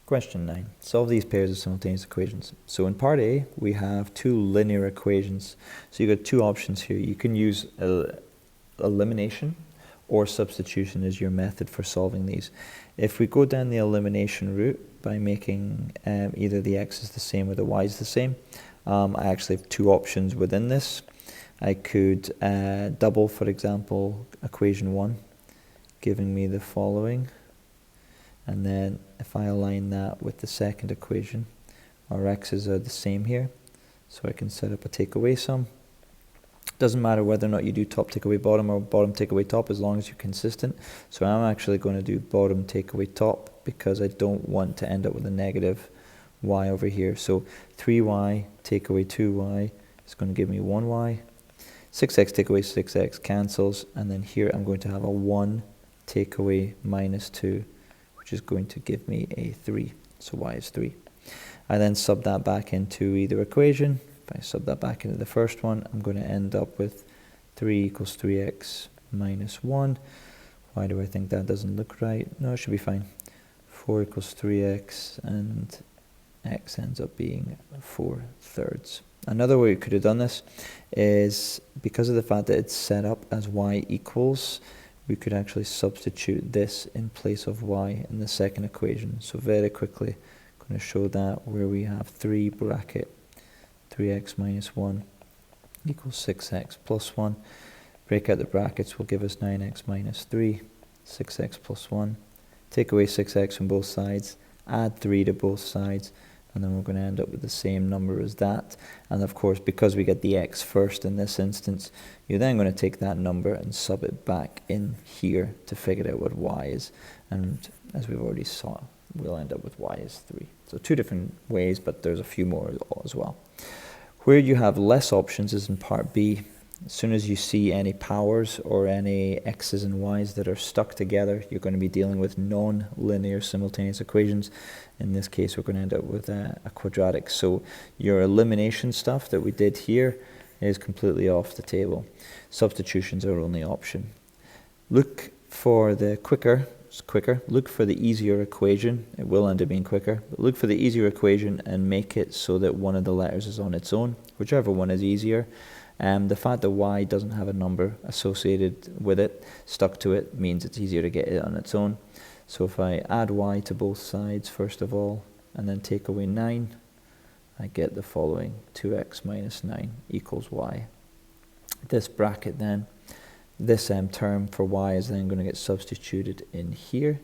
Question 9. Solve these pairs of simultaneous equations. So in part A, we have two linear equations. So you've got two options here. You can use elimination or substitution as your method for solving these. If we go down the elimination route by making either the x is the same or the y is the same, I actually have two options within this. I could double, for example, equation 1, giving me the following. And then if I align that with the second equation, our x's are the same here. So I can set up a take away sum. Doesn't matter whether or not you do top take away bottom or bottom take away top, as long as you're consistent. So I'm actually going to do bottom take away top because I don't want to end up with a negative y over here. So 3y take away 2y is going to give me 1y. 6x take away 6x cancels. And then here I'm going to have a 1 take away minus 2, which is going to give me a 3. So y is 3. I then sub that back into either equation. If I sub that back into the first one, I'm going to end up with 3 equals 3x minus 1. Why do I think that doesn't look right? No, it should be fine. 4 equals 3x, and x ends up being 4/3. Another way we could have done this is, because of the fact that it's set up as y equals, we could actually substitute this in place of y in the second equation. So very quickly, I'm going to show that where we have 3 bracket 3x minus 1 equals 6x plus 1. Break out the brackets will give us 9x minus 3, 6x plus 1. Take away 6x from both sides, add 3 to both sides, and then we're going to end up with the same number as that. And of course, because we get the x first in this instance, you're then going to take that number and sub it back in here to figure out what y is. And as we've already saw, we'll end up with y is 3. So two different ways, but there's a few more as well. Where you have less options is in part B. As soon as you see any powers or any x's and y's that are stuck together, you're going to be dealing with non-linear simultaneous equations. In this case, we're going to end up with a quadratic. So your elimination stuff that we did here is completely off the table. Substitutions are our only option. Look for the quicker. Look for the easier equation. It will end up being quicker, but look for the easier equation and make it so that one of the letters is on its own, whichever one is easier. The fact that y doesn't have a number associated with it, stuck to it, means it's easier to get it on its own. So if I add y to both sides first of all, and then take away 9, I get the following: 2x minus 9 equals y. This bracket then, this term for y is then going to get substituted in here,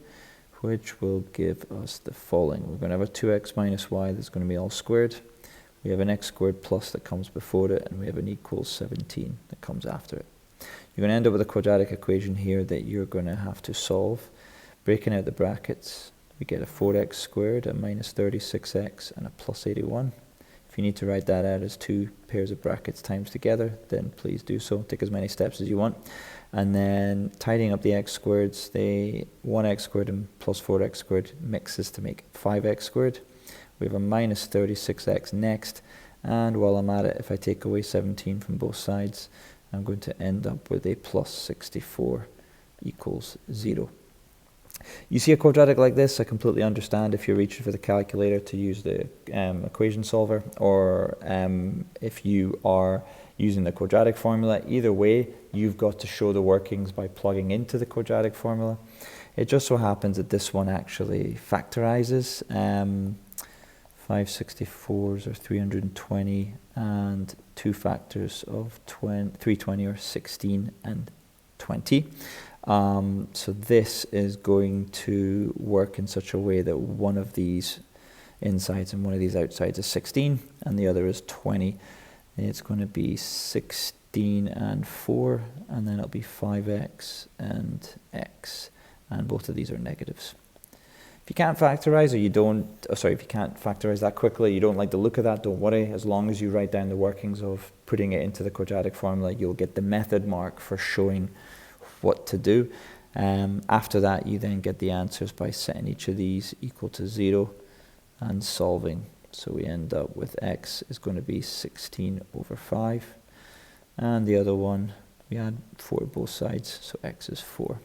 which will give us the following. We're going to have a 2x minus y that's going to be all squared. We have an x squared plus that comes before it, and we have an equals 17 that comes after it. You're going to end up with a quadratic equation here that you're going to have to solve. Breaking out the brackets, we get a 4x squared, a minus 36x, and a plus 81. If you need to write that out as two pairs of brackets times together, then please do so. Take as many steps as you want. And then tidying up the x squareds, 1x squared and plus 4x squared mixes to make 5x squared. We have a minus 36x next. And while I'm at it, if I take away 17 from both sides, I'm going to end up with a plus 64 equals 0. You see a quadratic like this, I completely understand if you're reaching for the calculator to use the equation solver, or if you are using the quadratic formula. Either way, you've got to show the workings by plugging into the quadratic formula. It just so happens that this one actually factorizes. 564s are 320, and two factors of 320 are 16 and 20. So this is going to work in such a way that one of these insides and one of these outsides is 16 and the other is 20. It's going to be 16 and 4, and then it'll be 5x and x, and both of these are negatives. If you can't factorize, or you don't, if you can't factorize that quickly, you don't like the look of that, don't worry. As long as you write down the workings of putting it into the quadratic formula, you'll get the method mark for showing what to do. After that, you then get the answers by setting each of these equal to 0 and solving. So we end up with x is going to be 16 over 5, and the other one we add 4 to both sides, so x is 4.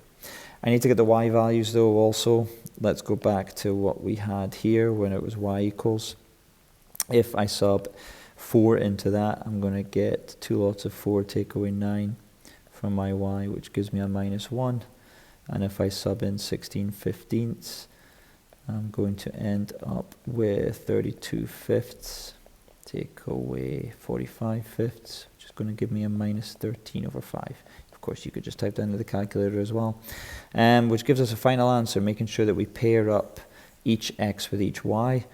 I need to get the y values though also. Let's go back to what we had here when it was y equals. If I sub 4 into that, I'm going to get 2 lots of 4 take away 9 from my y, which gives me a -1. And if I sub in 16/15, I'm going to end up with 32/5 take away 45/5, which is going to give me a -13/5. Of course, you could just type that into the calculator as well, which gives us a final answer, making sure that we pair up each x with each y.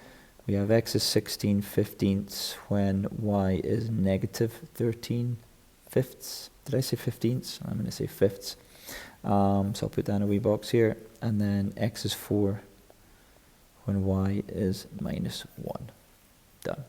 We have x is 16/15 when y is -13/5. Did I say 15ths? I'm going to say fifths. So I'll put down a wee box here, and then x is 4 when y is -1. Done.